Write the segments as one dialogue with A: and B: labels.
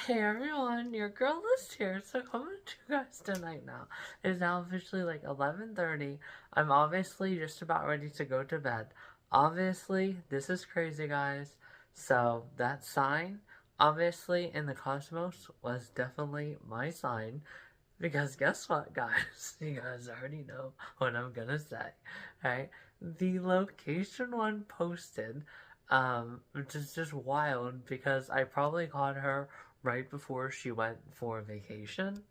A: Hey everyone, your girl is here, so coming to you guys tonight now. It is now officially like 11:30. I'm obviously just about ready to go to bed. Obviously, this is crazy, guys. So, that sign, obviously, in the cosmos, was definitely my sign. Because guess what, guys? You guys already know what I'm gonna say, right? The location one posted, which is just wild because I probably caught her right before she went for vacation.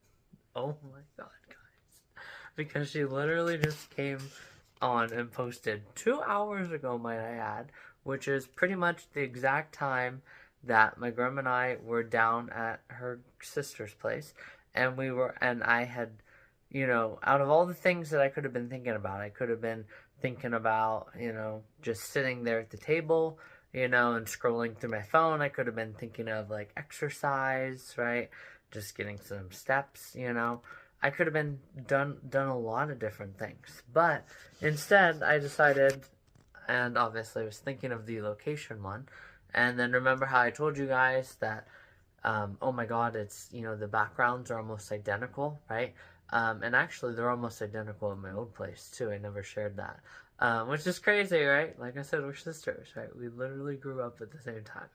A: Oh my god, guys. Because she literally just came on and posted 2 hours ago, might I add, which is pretty much the exact time that my grandma and I were down at her sister's place. And I had, out of all the things that I could have been thinking about, I could have been thinking about, just sitting there at the table, and scrolling through my phone. I could have been thinking of like exercise, right? Just getting some steps. I could have been done a lot of different things. But instead I decided, and obviously I was thinking of the location one. And then remember how I told you guys that oh my god, it's, the backgrounds are almost identical, right? And actually, they're almost identical in my old place, too. I never shared that. Which is crazy, right? Like I said, we're sisters, right? We literally grew up at the same time.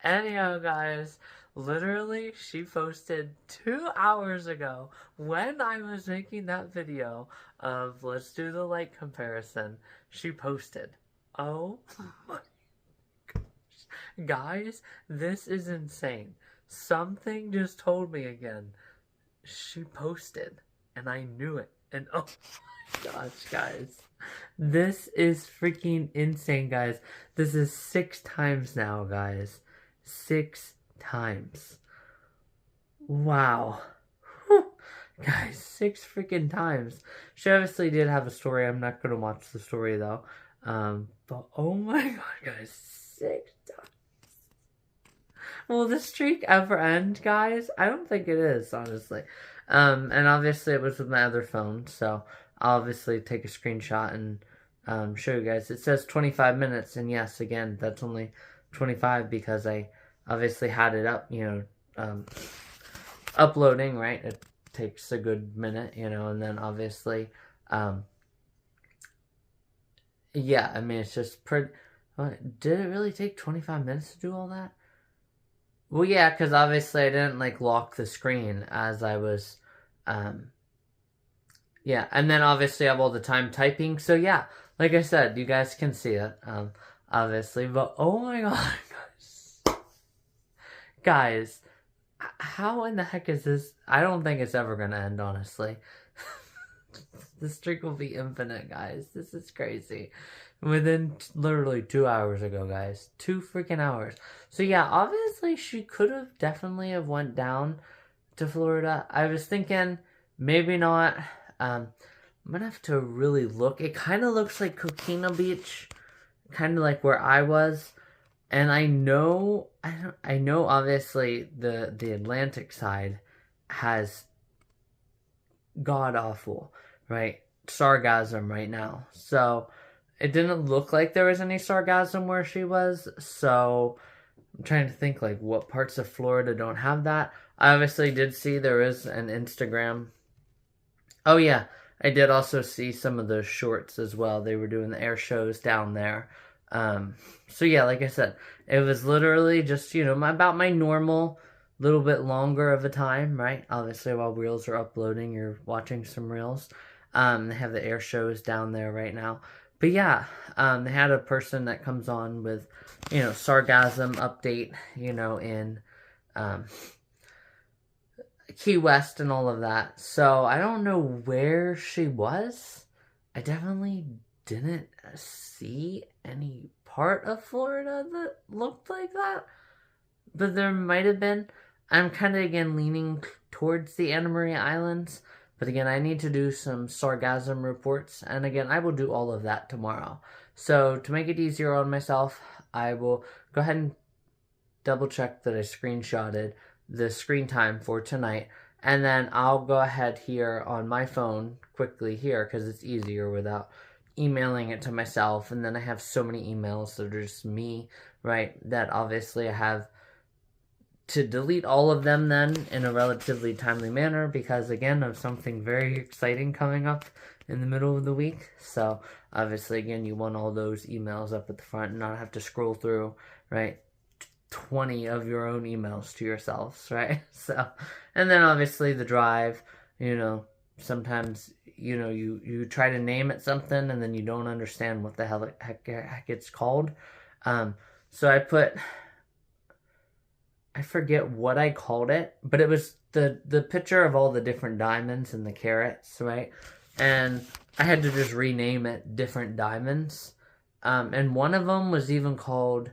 A: Anyhow, guys, literally, she posted 2 hours ago when I was making that video of let's do the light comparison. She posted. Oh my gosh. Guys, this is insane. Something just told me again. She posted, and I knew it. And oh my gosh, guys. This is freaking insane, guys. This is 6 times now, guys. 6 times. Wow. Whew. Guys, 6 freaking times. She obviously did have a story. I'm not going to watch the story, though. But oh my god, guys. 6 times. Will this streak ever end, guys? I don't think it is, honestly. And obviously it was with my other phone, so I'll obviously take a screenshot and show you guys. It says 25 minutes, and yes, again, that's only 25 because I obviously had it up, uploading, right? It takes a good minute, and then obviously, yeah, I mean, it's just pretty. Did it really take 25 minutes to do all that? Well, yeah, because obviously I didn't, like, lock the screen as I was, yeah, and then obviously I have all the time typing, so yeah, like I said, you guys can see it, obviously, but oh my god, guys, how in the heck is this? I don't think it's ever gonna end, honestly. The streak will be infinite, guys. This is crazy. Within literally 2 hours ago, guys. 2 freaking hours. So yeah, obviously she could have definitely have went down to Florida. I was thinking maybe not. I'm gonna have to really look. It kind of looks like Coquina Beach, kind of like where I was. And I know obviously the Atlantic side has god awful, right? Sargasm right now. So it didn't look like there was any sargasm where she was. So I'm trying to think like what parts of Florida don't have that. I obviously did see there is an Instagram. Oh yeah, I did also see some of those shorts as well. They were doing the air shows down there. So yeah, like I said, it was literally just, about my normal little bit longer of a time, right? Obviously, while reels are uploading, you're watching some reels. They have the air shows down there right now. But yeah, they had a person that comes on with, sargasm update, in Key West and all of that. So I don't know where she was. I definitely didn't see any part of Florida that looked like that. But there might have been. I'm kind of, again, leaning towards the Anna Maria Islands. But again, I need to do some sargasm reports. And again, I will do all of that tomorrow. So to make it easier on myself, I will go ahead and double check that I screenshotted the screen time for tonight. And then I'll go ahead here on my phone quickly here because it's easier without emailing it to myself. And then I have so many emails that are just me, right? That obviously I have to delete all of them then in a relatively timely manner because, again, of something very exciting coming up in the middle of the week. So, obviously, again, you want all those emails up at the front and not have to scroll through, right? 20 of your own emails to yourselves, right? So, and then obviously the drive, sometimes, you try to name it something and then you don't understand what the heck it's called. So I forget what I called it, but it was the picture of all the different diamonds and the carats, right? And I had to just rename it different diamonds. And one of them was even called,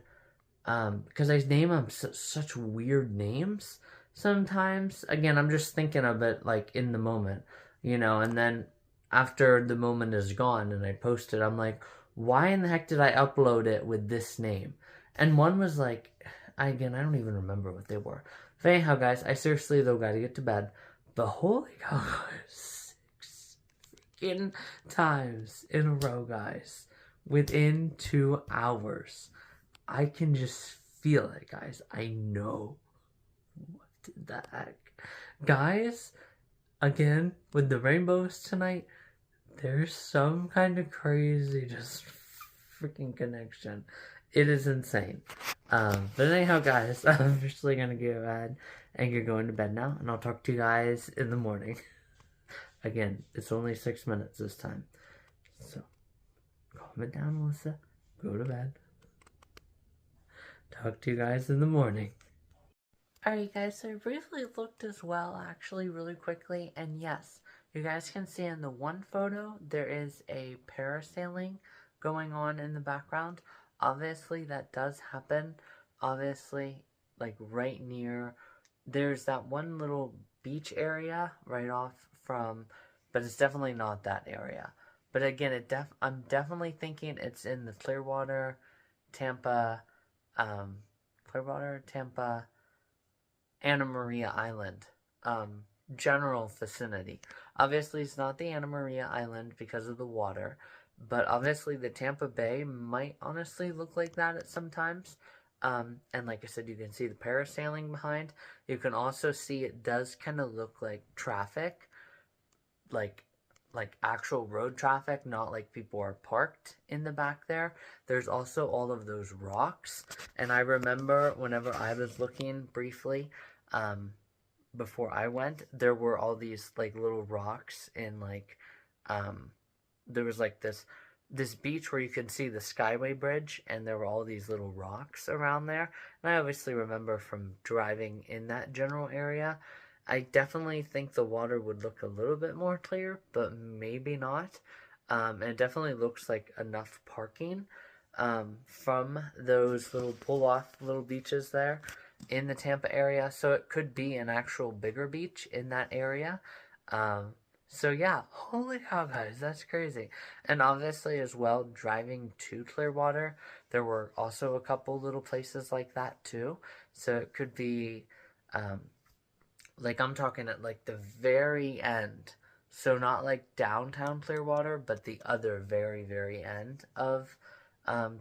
A: because I name them such weird names sometimes. Again, I'm just thinking of it like in the moment, and then after the moment is gone and I post it, I'm like, why in the heck did I upload it with this name? And one was like, I don't even remember what they were. But anyhow, guys, I seriously, though, gotta get to bed. But holy cow, guys, 6 freaking times in a row, guys, within 2 hours. I can just feel it, guys. I know. What the heck? Guys, again, with the rainbows tonight, there's some kind of crazy just freaking connection. It is insane. But anyhow, guys, I'm officially gonna go ahead and you're going to bed now, and I'll talk to you guys in the morning. Again, it's only 6 minutes this time. So, calm it down, Melissa. Go to bed. Talk to you guys in the morning. Alright guys, so I briefly looked as well, actually, really quickly, and yes, you guys can see in the one photo, there is a parasailing going on in the background. Obviously, that does happen. Obviously, like right near, there's that one little beach area right off from, but it's definitely not that area. But again, I'm definitely thinking it's in the Clearwater, Tampa, Anna Maria Island, general vicinity. Obviously, it's not the Anna Maria Island because of the water, but obviously the Tampa Bay might honestly look like that at sometimes. And like I said, you can see the parasailing behind. You can also see it does kind of look like traffic, like actual road traffic, not like people are parked in the back there. There's also all of those rocks, and I remember whenever I was looking briefly, before I went, there were all these like little rocks in like, there was like this beach where you can see the Skyway Bridge, and there were all these little rocks around there. And I obviously remember from driving in that general area, I definitely think the water would look a little bit more clear, but maybe not. And it definitely looks like enough parking from those little pull-off little beaches there in the Tampa area. So it could be an actual bigger beach in that area. So yeah, holy cow, guys, that's crazy. And obviously as well, driving to Clearwater, there were also a couple little places like that too. So it could be, like I'm talking at like the very end. So not like downtown Clearwater, but the other very, very end of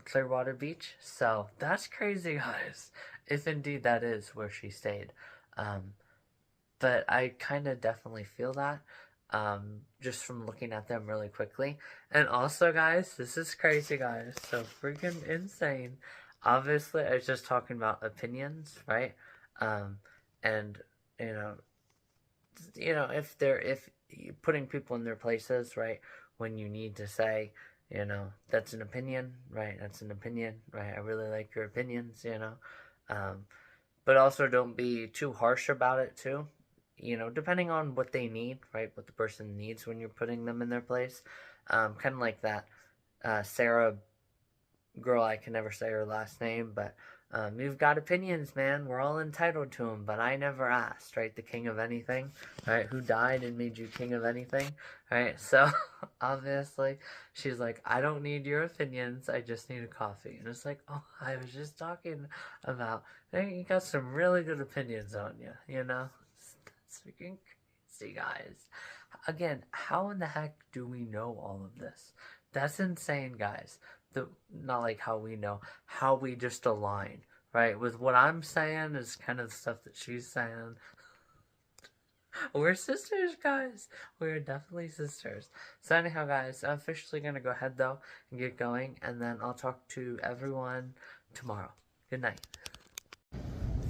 A: Clearwater Beach. So that's crazy, guys. If indeed that is where she stayed. But I kind of definitely feel that. Just from looking at them really quickly. And also, guys, this is crazy, guys. So freaking insane. Obviously, I was just talking about opinions, right? And if you putting people in their places, right? When you need to say, that's an opinion, right? That's an opinion, right? I really like your opinions, but also don't be too harsh about it too. Depending on what they need, right? What the person needs when you're putting them in their place. Kind of like that Sarah girl, I can never say her last name, but you've got opinions, man. We're all entitled to them, but I never asked, right? The king of anything, right? Who died and made you king of anything, right? So, obviously, she's like, I don't need your opinions. I just need a coffee. And it's like, oh, I was just talking about, hey, you got some really good opinions on you, That's freaking crazy, guys. Again, how in the heck do we know all of this? That's insane, guys. Not like how we know, how we just align, right? With what I'm saying is kind of the stuff that she's saying. We're sisters, guys. We're definitely sisters. So anyhow, guys, I'm officially going to go ahead, though, and get going. And then I'll talk to everyone tomorrow. Good night.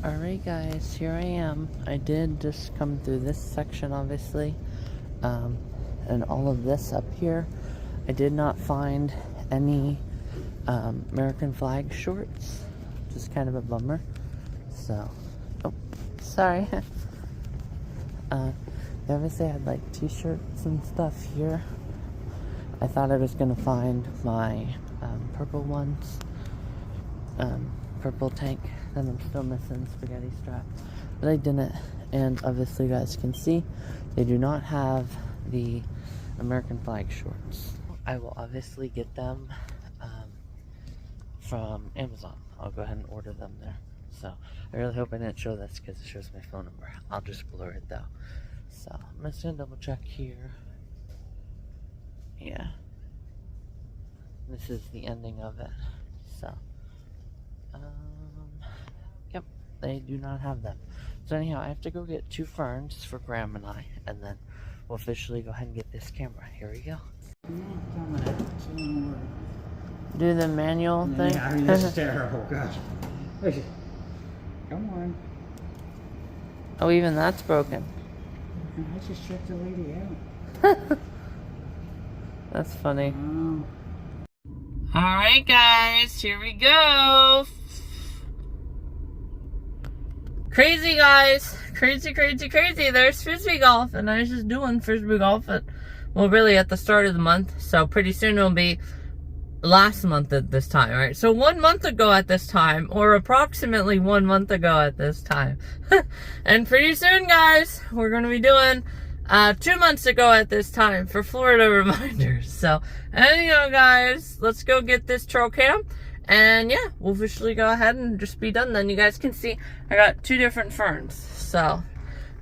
A: Alright, guys. Here I am. I did just come through this section, obviously. And all of this up here. I did not find any American flag shorts. Which is kind of a bummer. So, oh, sorry. They obviously had like t-shirts and stuff here. I thought I was gonna find my purple ones, purple tank that I'm still missing, spaghetti strap, but I didn't. And obviously, you guys can see they do not have the American flag shorts. I will obviously get them from Amazon. I'll go ahead and order them there. So I really hope I didn't show this because it shows my phone number. I'll just blur it though. So I'm just gonna double check here. Yeah, this is the ending of it. So yep, they do not have them. So anyhow, I have to go get 2 ferns for Graham and I, and then we'll officially go ahead and get this camera. Here we go. Do the manual thing?
B: Yeah, I mean, this is terrible, gosh. Come on.
A: Oh, even that's broken.
B: I just checked the lady out.
A: That's funny.
B: Oh.
A: Alright, guys, here we go. Crazy, guys. Crazy, crazy, crazy. There's frisbee golf, and I was just doing frisbee golf well, really at the start of the month. So pretty soon it'll be last month at this time, right? So 1 month ago at this time, or approximately 1 month ago at this time. And pretty soon, guys, we're going to be doing 2 months ago at this time for Florida reminders. So anyhow, guys, let's go get this trail cam. And yeah, we'll officially go ahead and just be done. Then you guys can see I got 2 different ferns. So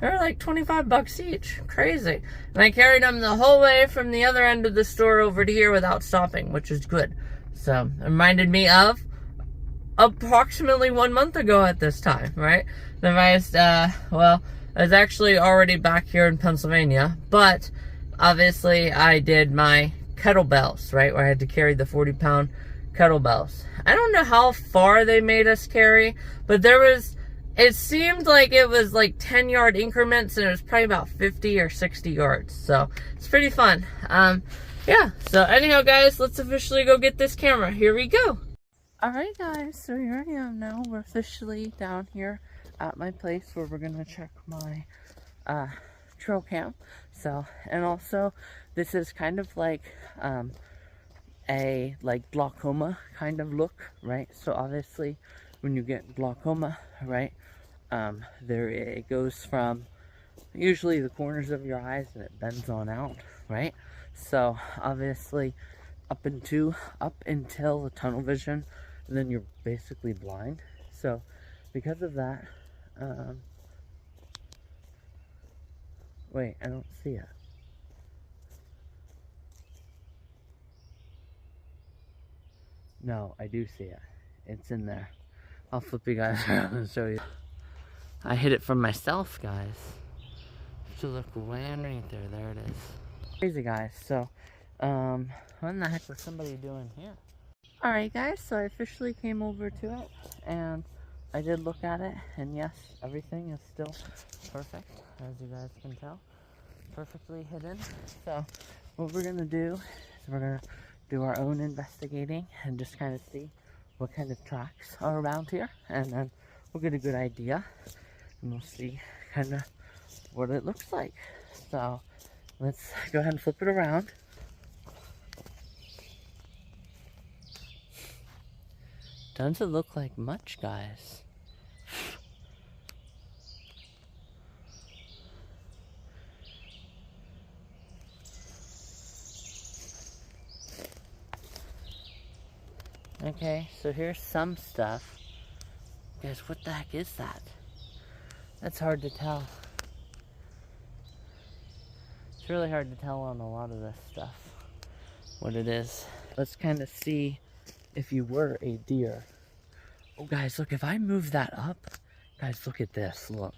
A: they're like 25 bucks each. Crazy. And I carried them the whole way from the other end of the store over to here without stopping, which is good. So it reminded me of approximately 1 month ago at this time, right? Well, I was actually already back here in Pennsylvania, but obviously I did my kettlebells, right? Where I had to carry the 40-pound kettlebells. I don't know how far they made us carry, but it seemed like it was like 10-yard increments, and it was probably about 50 or 60 yards. So it's pretty fun. Yeah. So anyhow, guys, let's officially go get this camera. Here we go. All right, guys. So here I am now. We're officially down here at my place where we're gonna check my trail cam. So, and also this is kind of like a glaucoma kind of look, right? So obviously when you get glaucoma, right, it goes from usually the corners of your eyes and it bends on out, right? So obviously up until the tunnel vision, and then you're basically blind. So because of that, wait, I don't see it. No, I do see it. It's in there. I'll flip you guys around and show you. I hid it from myself, guys. So look way underneath there. There it is. Crazy, guys. So, what in the heck was somebody doing here? Alright, guys. So I officially came over to it, and I did look at it, and yes, everything is still perfect, as you guys can tell. Perfectly hidden. So, what we're gonna do is we're gonna do our own investigating and just kind of see what kind of tracks are around here, and then we'll get a good idea, and we'll see kind of what it looks like. So let's go ahead and flip it around. Doesn't look like much, guys. Okay, so here's some stuff. Guys, what the heck is that? That's hard to tell. It's really hard to tell on a lot of this stuff what it is. Let's kind of see if you were a deer Oh, guys, look, if I move that up, guys, look at this, look.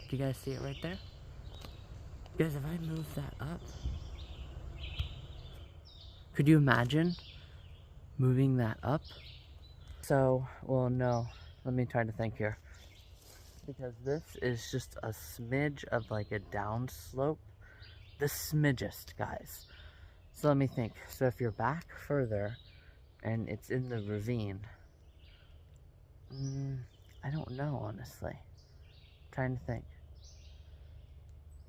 A: Do you guys see it right there? Guys, if I move that up, could you imagine moving that up? So, well, no, let me try to think here. Because this is just a smidge of like a down slope. The smidgest, guys. So let me think. So if you're back further and it's in the ravine, I don't know, honestly. I'm trying to think.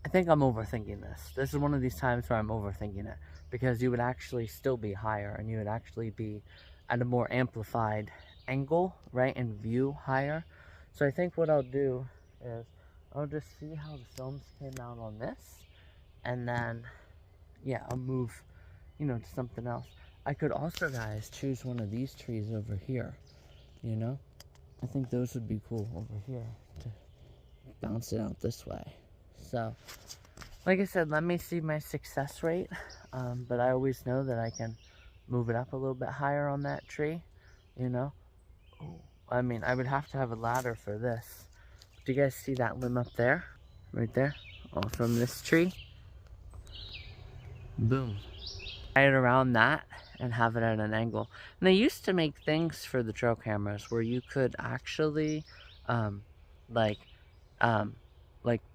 A: I think I'm overthinking this. This is one of these times where I'm overthinking it. Because you would actually still be higher and you would actually be at a more amplified angle, right? And view higher. So I think what I'll do is I'll just see how the films came out on this. And then, yeah, I'll move, you know, to something else. I could also, guys, choose one of these trees over here, you know? I think those would be cool over here to bounce it out this way. So, like I said, let me see my success rate. But I always know that I can move it up a little bit higher on that tree, you know? I mean, I would have to have a ladder for this. Do you guys see that limb up there? Right there? All from this tree. Boom. Tie it around that and have it at an angle. And they used to make things for the trail cameras where you could actually, like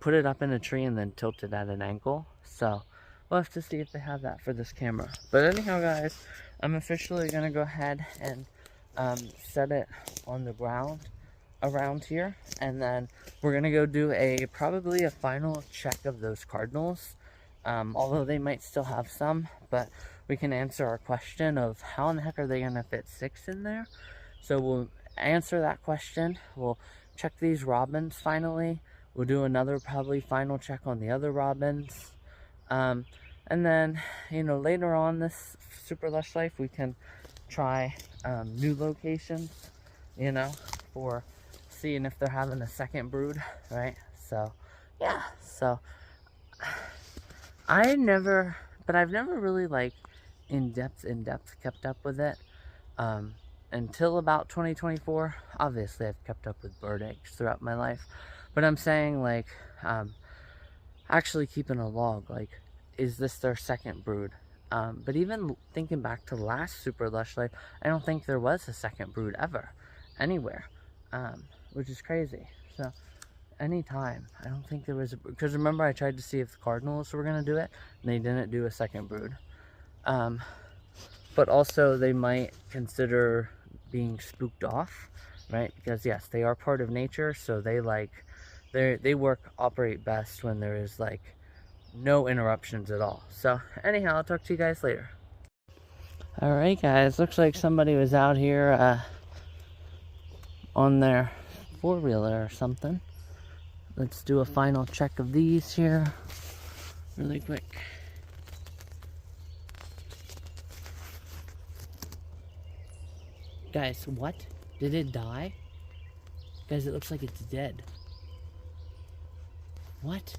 A: put it up in a tree and then tilt it at an angle. So we'll have to see if they have that for this camera. But anyhow, guys, I'm officially gonna go ahead and set it on the ground around here, and then we're gonna go do probably a final check of those cardinals. Although they might still have some, but we can answer our question of how in the heck are they gonna fit 6 in there. So we'll answer that question. We'll check these robins finally. We'll do another probably final check on the other robins. And then, you know, later on this Super Lush Life, we can try new locations, you know, for seeing if they're having a second brood, right? So, yeah. So, I've never really, like, in depth kept up with it. Until about 2024. Obviously, I've kept up with bird eggs throughout my life. But I'm saying, like, actually keeping a log, like, is this their second brood? But even thinking back to last Super Lush Life, I don't think there was a second brood ever, anywhere, which is crazy. So, anytime, I don't think there was, because remember I tried to see if the cardinals were going to do it, and they didn't do a second brood. But also, they might consider being spooked off, right? Because yes, they are part of nature, so they operate best when there is like no interruptions at all. So anyhow, I'll talk to you guys later. All right, guys, looks like somebody was out here on their four-wheeler or something. Let's do a final check of these here really quick. Guys, what? Did it die? Guys, it looks like it's dead. What?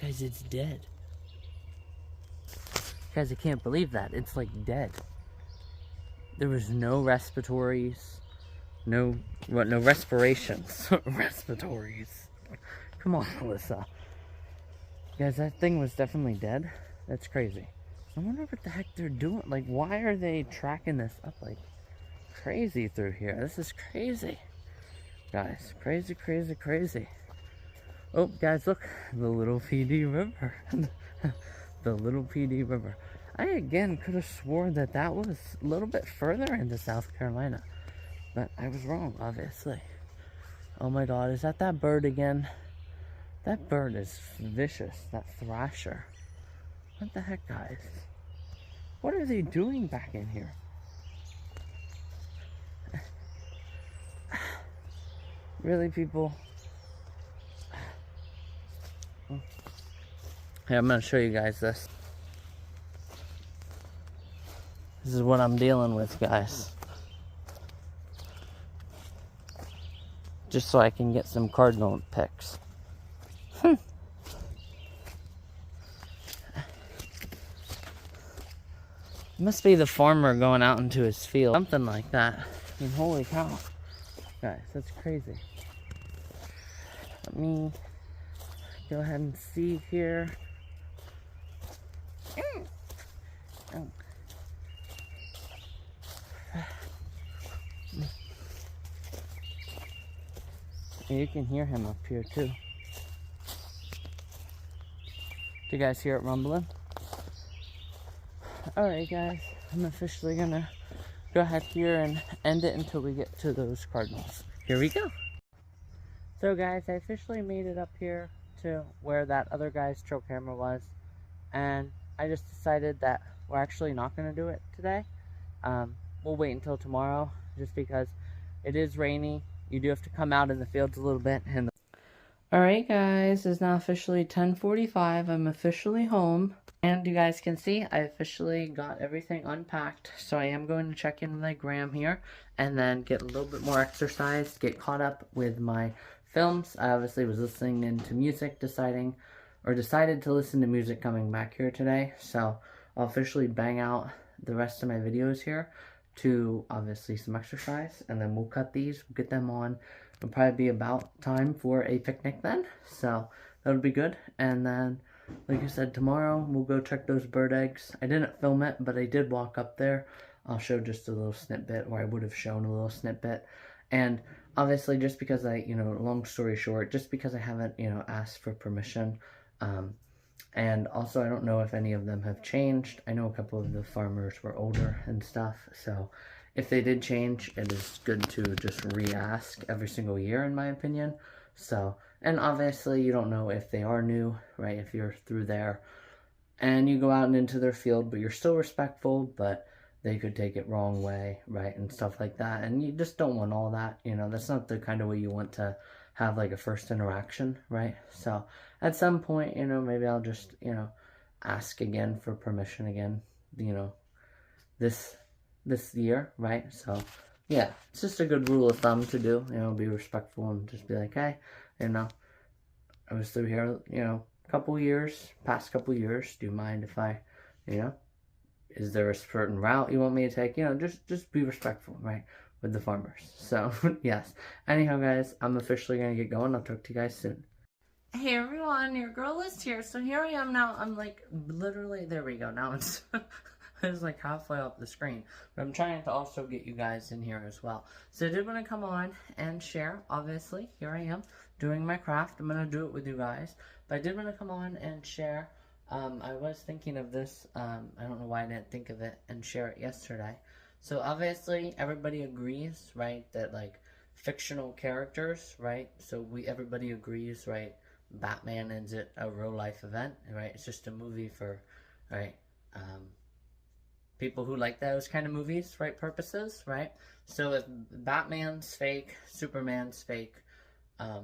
A: Guys, it's dead. Guys, I can't believe that. It's like dead. There was no respiratories. No respirations. Respiratories. Come on, Melissa. Guys, that thing was definitely dead. That's crazy. I wonder what the heck they're doing. Like, why are they tracking this up like crazy through here? This is crazy. Guys, crazy, crazy, crazy. Oh, guys, look. The Little PD River. The Little PD River. I, again, could have sworn that that was a little bit further into South Carolina. But I was wrong, obviously. Oh, my God. Is that bird again? That bird is vicious. That thrasher. What the heck, guys? What are they doing back in here? Really, people? Here, I'm going to show you guys this. This is what I'm dealing with, guys. Just so I can get some cardinal pics. Must be the farmer going out into his field. Something like that. I mean, holy cow. Guys, that's crazy. Let me go ahead and see here. Oh. You can hear him up here too. Do you guys hear it rumbling? Alright guys, I'm officially gonna go ahead here and end it until we get to those cardinals. Here we go. So guys, I officially made it up here to where that other guy's trail camera was, and I just decided that we're actually not going to do it today. We'll wait until tomorrow, just because it is rainy. You do have to come out in the fields a little bit. And alright guys, it's now officially 10:45. I'm officially home. And you guys can see I officially got everything unpacked. So I am going to check in with my gram here and then get a little bit more exercise, get caught up with my films. I obviously was listening into music, decided to listen to music coming back here today. So I'll officially bang out the rest of my videos here to obviously some exercise, and then we'll cut these, we'll get them on. It'll probably be about time for a picnic then. So that'll be good. And then, like I said, tomorrow we'll go check those bird eggs. I didn't film it, but I did walk up there. I'll show just a little snippet, or I would have shown a little snippet. And obviously, just because long story short, just because I haven't, asked for permission, and also I don't know if any of them have changed. I know a couple of the farmers were older and stuff, so if they did change, it is good to just re-ask every single year, in my opinion. So, and obviously you don't know if they are new, right? If you're through there and you go out and into their field, but you're still respectful, but they could take it wrong way, right? And stuff like that. And you just don't want all that, that's not the kind of way you want to have like a first interaction, right? So at some point, maybe I'll just, ask again for permission again, this year, right? So yeah, it's just a good rule of thumb to do, be respectful and just be like, hey, I was through here, past couple years. Do you mind if I, is there a certain route you want me to take? Just be respectful, right, with the farmers. So, yes. Anyhow, guys, I'm officially going to get going. I'll talk to you guys soon. Hey, everyone. Your girl is here. So, here I am now. I'm, literally, there we go. Now it's, it's, halfway up the screen. But I'm trying to also get you guys in here as well. So, I did want to come on and share. Obviously, here I am doing my craft. I'm going to do it with you guys. But I did want to come on and share. I was thinking of this, I don't know why I didn't think of it and share it yesterday. So obviously everybody agrees, right, that fictional characters, right, so everybody agrees, right, Batman is a real life event, right, it's just a movie for, right, people who like those kind of movies, right, purposes, right. So if Batman's fake, Superman's fake,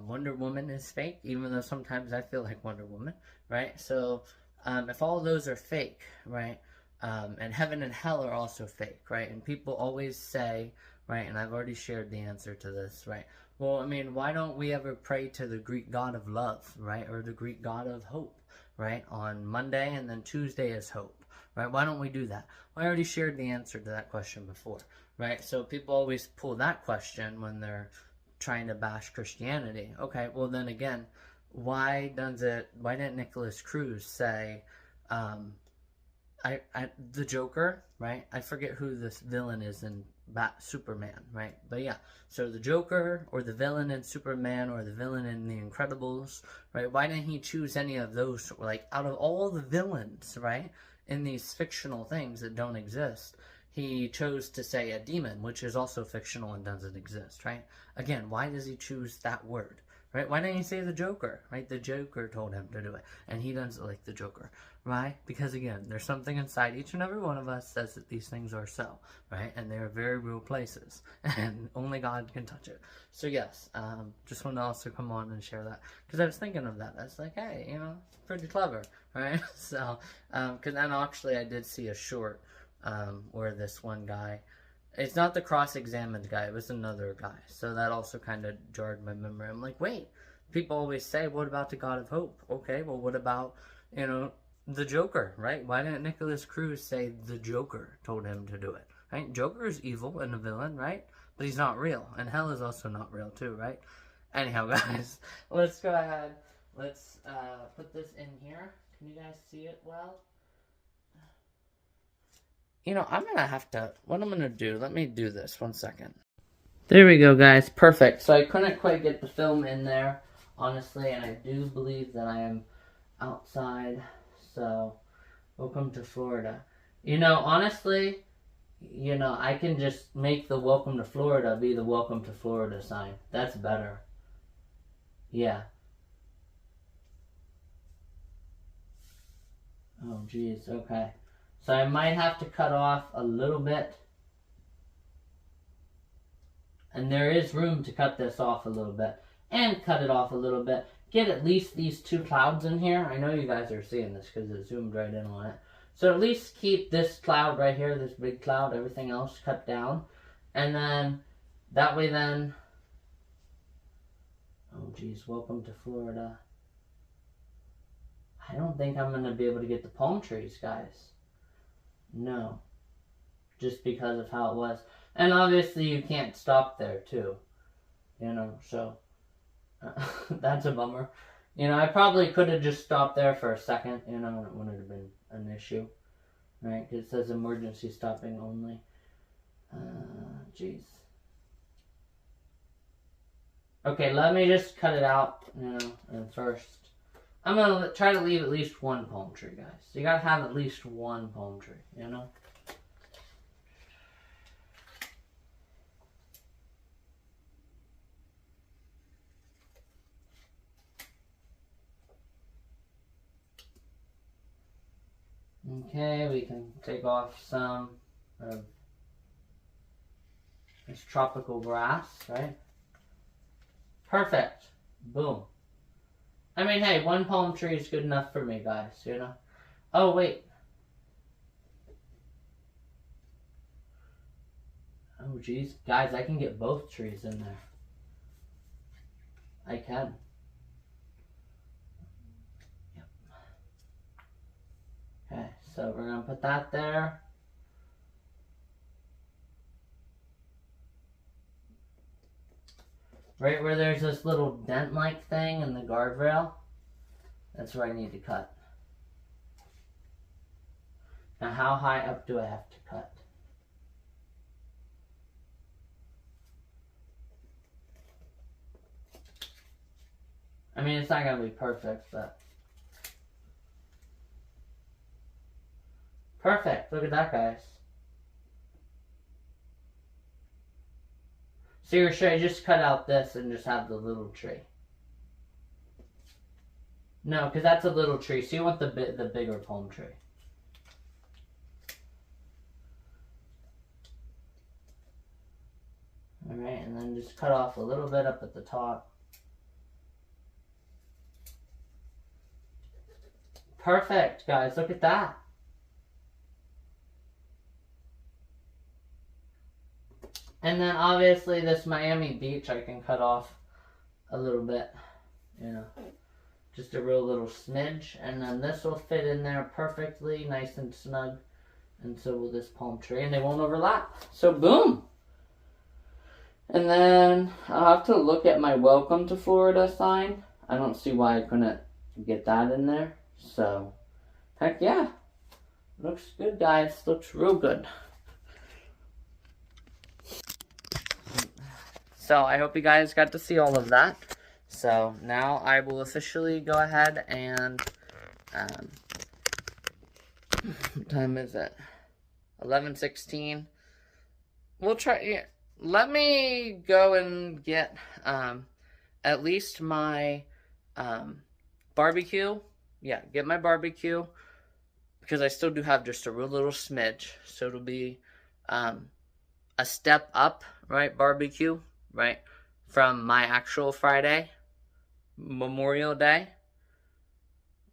A: Wonder Woman is fake, even though sometimes I feel like Wonder Woman, right, so if all those are fake, right, and heaven and hell are also fake, right, and people always say, right, and I've already shared the answer to this, right, well, I mean, why don't we ever pray to the Greek god of love, right, or the Greek god of hope, right, on Monday, and then Tuesday is hope, right, why don't we do that? Well, I already shared the answer to that question before, right, so people always pull that question when they're trying to bash Christianity. Okay, well then again, why didn't Nicholas Cruz say, the Joker, right? I forget who this villain is in Superman, right? But yeah, so the Joker, or the villain in Superman, or the villain in The Incredibles, right? Why didn't he choose any of those, out of all the villains, right, in these fictional things that don't exist? He chose to say a demon, which is also fictional and doesn't exist, right? Again, why does he choose that word? Right? Why didn't he say the Joker? Right? The Joker told him to do it. And he doesn't like the Joker. Right? Because again, there's something inside each and every one of us says that these things are so. Right? And they are very real places. And only God can touch it. So yes, just want to also come on and share that. Because I was thinking of that. I was like, hey, it's pretty clever. Right? So, because then actually I did see a short where this one guy, it's not the cross-examined guy, it was another guy. So that also kind of jarred my memory. I'm like, wait, people always say, what about the God of Hope? Okay, well, what about, the Joker, right? Why didn't Nicholas Cruz say the Joker told him to do it, right? Joker is evil and a villain, right? But he's not real, and hell is also not real too, right? Anyhow, guys, let's go ahead. Let's put this in here. Can you guys see it well? You know, I'm gonna have to. What I'm gonna do? Let me do this. 1 second. There we go, guys. Perfect. So I couldn't quite get the film in there, honestly, and I do believe that I am outside. So, welcome to Florida. You know, honestly, you know, I can just make the welcome to Florida be the welcome to Florida sign. That's better. Yeah. Oh, geez. Okay. So I might have to cut off a little bit. And there is room to cut this off a little bit. And cut it off a little bit. Get at least these two clouds in here. I know you guys are seeing this because it zoomed right in on it. So at least keep this cloud right here, this big cloud, everything else cut down. And then, that way then... Oh geez, welcome to Florida. I don't think I'm going to be able to get the palm trees, guys. No. Just because of how it was. And obviously you can't stop there too. You know, so... that's a bummer. You know, I probably could have just stopped there for a second. You know, it wouldn't have been an issue. Right? Because it says emergency stopping only. Jeez. Okay, let me just cut it out, you know, and first. I'm going to try to leave at least one palm tree, guys. You got to have at least one palm tree, you know? Okay, we can take off some of this tropical grass, right? Perfect. Boom. I mean, hey, one palm tree is good enough for me, guys, you know? Oh, wait. Oh, geez. Guys, I can get both trees in there. I can. Yep. Okay, so we're going to put that there. Right where there's this little dent-like thing in the guardrail, that's where I need to cut. Now, how high up do I have to cut? I mean, it's not going to be perfect, but... Perfect! Look at that, guys. So or should I just cut out this and just have the little tree? No, because that's a little tree, so you want the bigger palm tree. Alright, and then just cut off a little bit up at the top. Perfect, guys, look at that. And then obviously this Miami Beach I can cut off a little bit, you know, just a real little smidge. And then this will fit in there perfectly, nice and snug. And so will this palm tree, and they won't overlap. So boom! And then I'll have to look at my welcome to Florida sign. I don't see why I couldn't get that in there. So, heck yeah. Looks good, guys. Looks real good. So I hope you guys got to see all of that. So now I will officially go ahead and, what time is it? 11:16. We'll try, yeah, let me go and get, at least my, barbecue. Yeah, get my barbecue. Because I still do have just a real little smidge. So it'll be, a step up, right, barbecue. Right, from my actual Friday, Memorial Day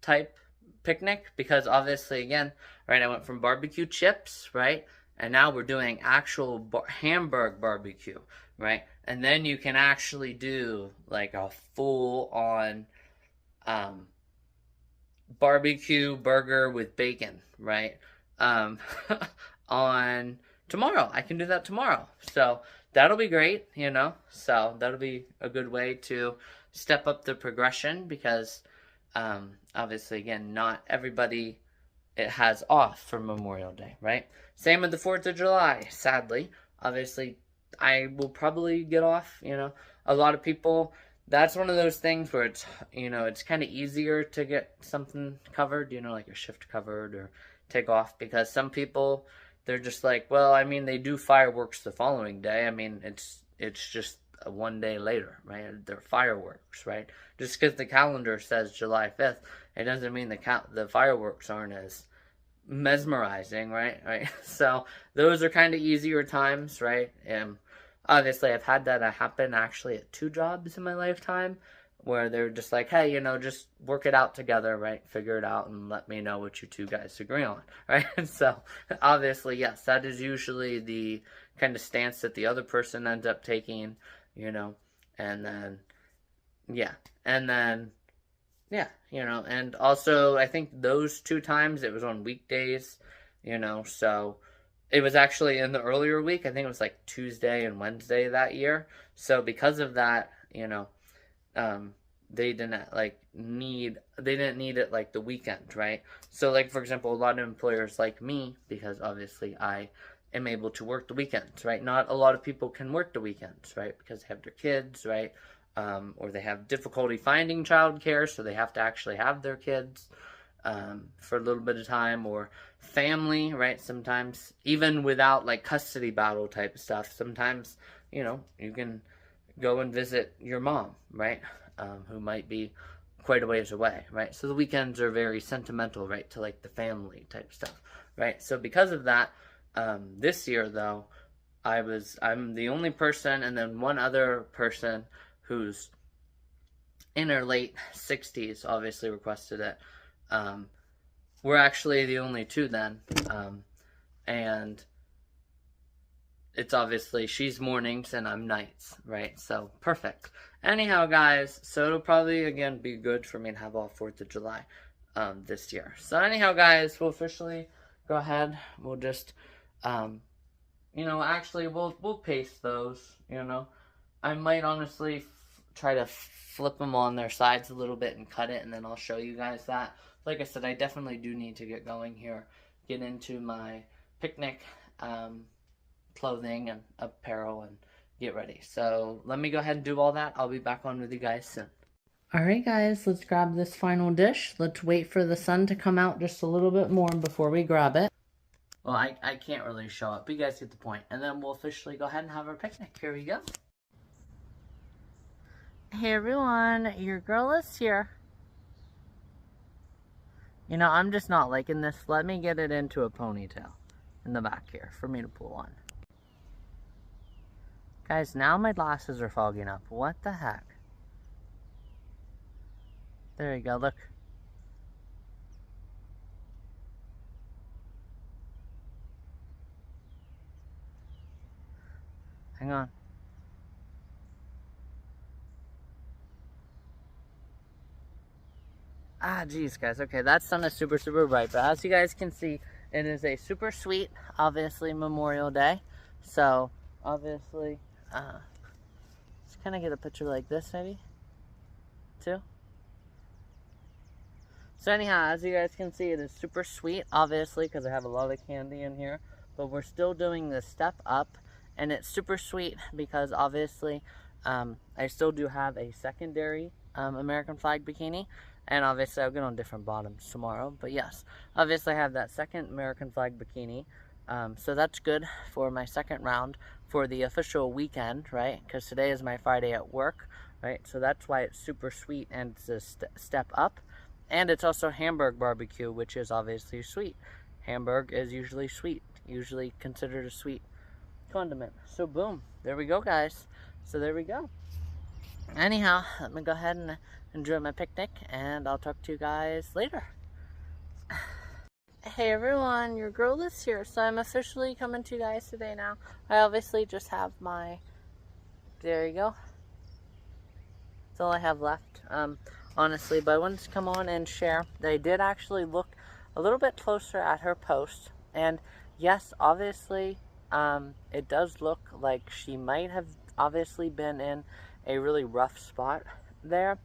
A: type picnic, because obviously, again, right, I went from barbecue chips, right, and now we're doing actual Hamburg barbecue, right, and then you can actually do, like, a full-on, barbecue burger with bacon, right? Um, on tomorrow. I can do that tomorrow. So that'll be great, you know? So that'll be a good way to step up the progression because obviously, again, not everybody it has off for Memorial Day, right? Same with the 4th of July, sadly. Obviously, I will probably get off, you know. A lot of people, that's one of those things where it's, you know, it's kind of easier to get something covered, you know, like your shift covered or take off because some people, they're just like, well, I mean, they do fireworks the following day. I mean, it's just one day later, right? They're fireworks, right? Just because the calendar says July 5th, it doesn't mean the fireworks aren't as mesmerizing, right? Right. So those are kind of easier times, right? And obviously, I've had that happen actually at 2 jobs in my lifetime, where they're just like, hey, you know, just work it out together, right? Figure it out and let me know what you two guys agree on, right? And so obviously, yes, that is usually the kind of stance that the other person ends up taking, you know, and then yeah, and then yeah, you know, and also I think those 2 times it was on weekdays, you know, so it was actually in the earlier week. I think it was like Tuesday and Wednesday that year. So because of that, you know, um, they didn't need it like the weekend, right? So like for example, a lot of employers like me because obviously I am able to work the weekends, right? Not a lot of people can work the weekends, right? Because they have their kids, right? Or they have difficulty finding childcare, so they have to actually have their kids for a little bit of time, or family, right? Sometimes, even without like custody battle type stuff, sometimes, you know, you can go and visit your mom, right? Who might be quite a ways away, right? So the weekends are very sentimental, right? To like the family type stuff, right? So because of that, this year though, I'm the only person, and then one other person who's in her late 60s obviously requested it. Um, we're actually the only two then. And it's obviously she's mornings and I'm nights, right? So perfect. Anyhow, guys, so it'll probably again be good for me to have all 4th of July this year. So anyhow, guys, we'll officially go ahead. We'll just you know, actually we'll paste those, you know. I might honestly try to flip them on their sides a little bit and cut it, and then I'll show you guys that. Like I said, I definitely do need to get going here, get into my picnic clothing and apparel and get ready. So let me go ahead and do all that. I'll be back on with you guys soon. Alright guys, let's grab this final dish. Let's wait for the sun to come out just a little bit more before we grab it. Well, I can't really show it, but you guys get the point. And then we'll officially go ahead and have our picnic. Here we go. Hey everyone, your girl is here. You know, I'm just not liking this. Let me get it into a ponytail in the back here for me to pull on. Guys, now my glasses are fogging up. What the heck? There you go, look. Hang on. Ah, geez, guys. Okay, that sun is super, super bright. But as you guys can see, it is a super sweet, obviously, Memorial Day. So, obviously, let's kind of get a picture like this, maybe, too. So anyhow, as you guys can see, it is super sweet, obviously, because I have a lot of candy in here. But we're still doing the step up, and it's super sweet because, obviously, I still do have a secondary American flag bikini. And obviously I'll get on different bottoms tomorrow. But yes, obviously I have that second American flag bikini. So that's good for my second round for the official weekend, right? Because today is my Friday at work, right? So that's why it's super sweet and it's a step up. And it's also Hamburg barbecue, which is obviously sweet. Hamburg is usually sweet, usually considered a sweet condiment. So boom, there we go, guys. So there we go. Anyhow, let me go ahead and enjoy my picnic, and I'll talk to you guys later. Hey everyone, your girl is here, so I'm officially coming to you guys today now. I obviously just have my, there you go. That's all I have left. honestly, but I wanted to come on and share that I did actually look a little bit closer at her post. And yes, obviously, it does look like she might have obviously been in a really rough spot there.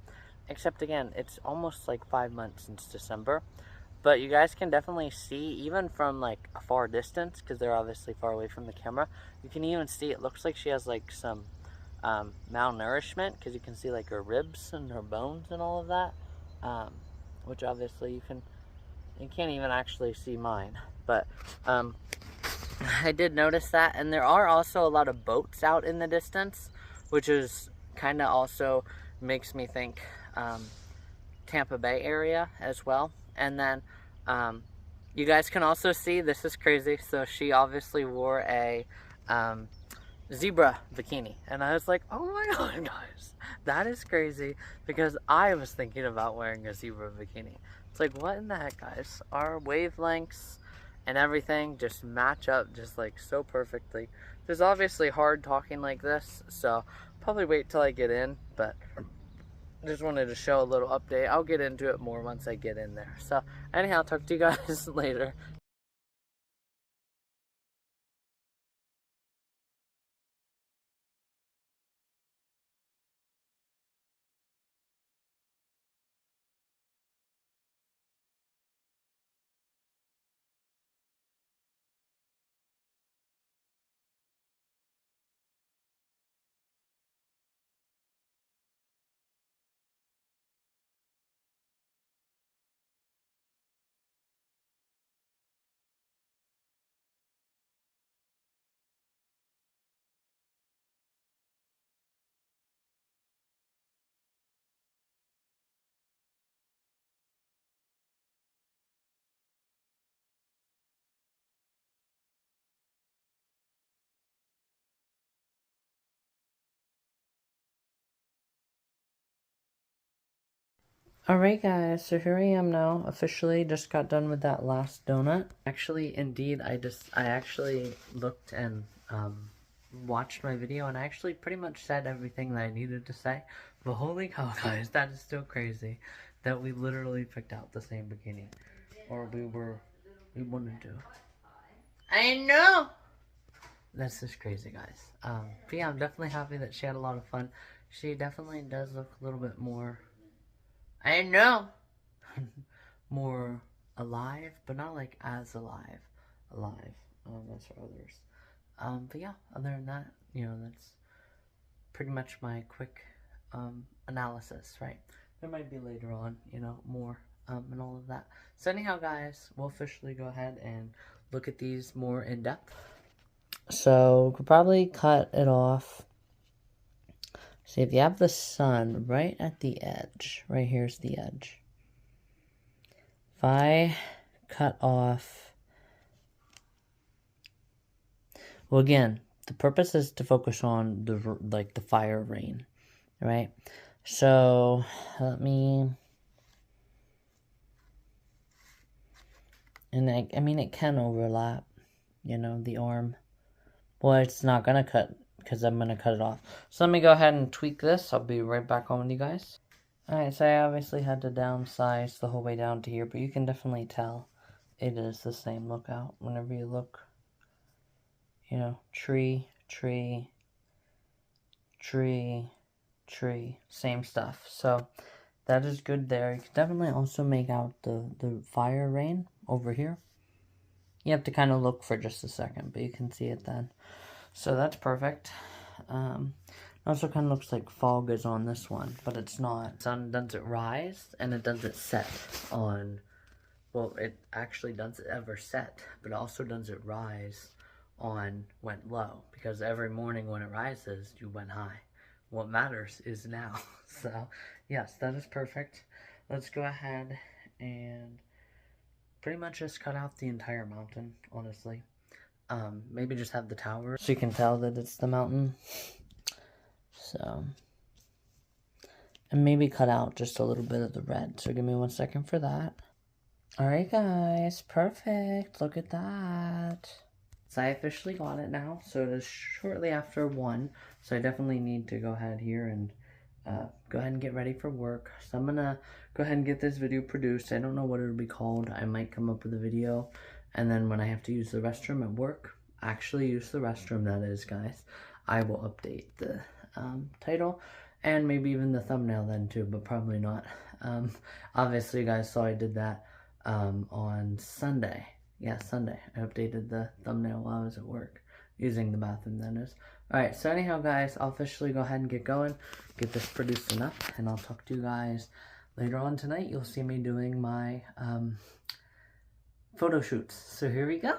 A: Except again, it's almost like 5 months since December. But you guys can definitely see, even from like a far distance, because they're obviously far away from the camera, you can even see it looks like she has like some malnourishment, because you can see like her ribs and her bones and all of that. Which obviously you can't even actually see mine. But I did notice that, and there are also a lot of boats out in the distance, which is kind of also makes me think Tampa Bay area as well. And then you guys can also see, this is crazy, so she obviously wore a zebra bikini, and I was like, oh my god, guys, that is crazy, because I was thinking about wearing a zebra bikini. It's like, what in the heck, guys? Our wavelengths and everything just match up just like so perfectly. It's obviously hard talking like this, so probably wait till I get in, but just wanted to show a little update. I'll get into it more once I get in there. So anyhow, talk to you guys later. Alright guys, so here I am now, officially just got done with that last donut. Actually, indeed, I actually looked and watched my video, and I actually pretty much said everything that I needed to say. But holy cow, guys, that is still crazy that we literally picked out the same bikini. Or we wanted to. I know! That's just crazy, guys. But yeah, I'm definitely happy that she had a lot of fun. She definitely does look a little bit more, I know, more alive, but not like as alive, as for others. But yeah, other than that, that's pretty much my quick, analysis, right? There might be later on, more, and all of that. So anyhow, guys, we'll officially go ahead and look at these more in depth. So, could probably cut it off. See, if you have the sun right at the edge, right here's the edge. If I cut off, well, again, the purpose is to focus on the fire rain, right? So let me, and I mean it can overlap, the arm. Well, it's not gonna cut because I'm gonna cut it off. So let me go ahead and tweak this. I'll be right back on with you guys. Alright, so I obviously had to downsize the whole way down to here, but you can definitely tell it is the same lookout whenever you look. Tree, tree, tree, tree, same stuff. So that is good there. You can definitely also make out the fire rain over here. You have to kind of look for just a second, but you can see it then. So that's perfect. It also kind of looks like fog is on this one, but it's not. Sun doesn't rise, and it doesn't set on, well, it actually doesn't ever set, but it also doesn't rise on went low, because every morning when it rises, you went high. What matters is now. So, yes, that is perfect. Let's go ahead and pretty much just cut out the entire mountain, honestly. Maybe just have the tower so you can tell that it's the mountain. So, and maybe cut out just a little bit of the red. So give me 1 second for that. Alright guys, perfect. Look at that. So I officially got it now. So it is shortly after 1. So I definitely need to go ahead here and go ahead and get ready for work. So I'm gonna go ahead and get this video produced. I don't know what it'll be called. I might come up with a video, and then when I have to use the restroom at work, actually use the restroom, that is, guys, I will update the title and maybe even the thumbnail then too, but probably not. Obviously, you guys saw I did that on Sunday. Yeah, Sunday. I updated the thumbnail while I was at work, using the bathroom, that is. Alright, so anyhow, guys, I'll officially go ahead and get going, get this produced enough, and I'll talk to you guys later on tonight. You'll see me doing my photo shoots. So here we go.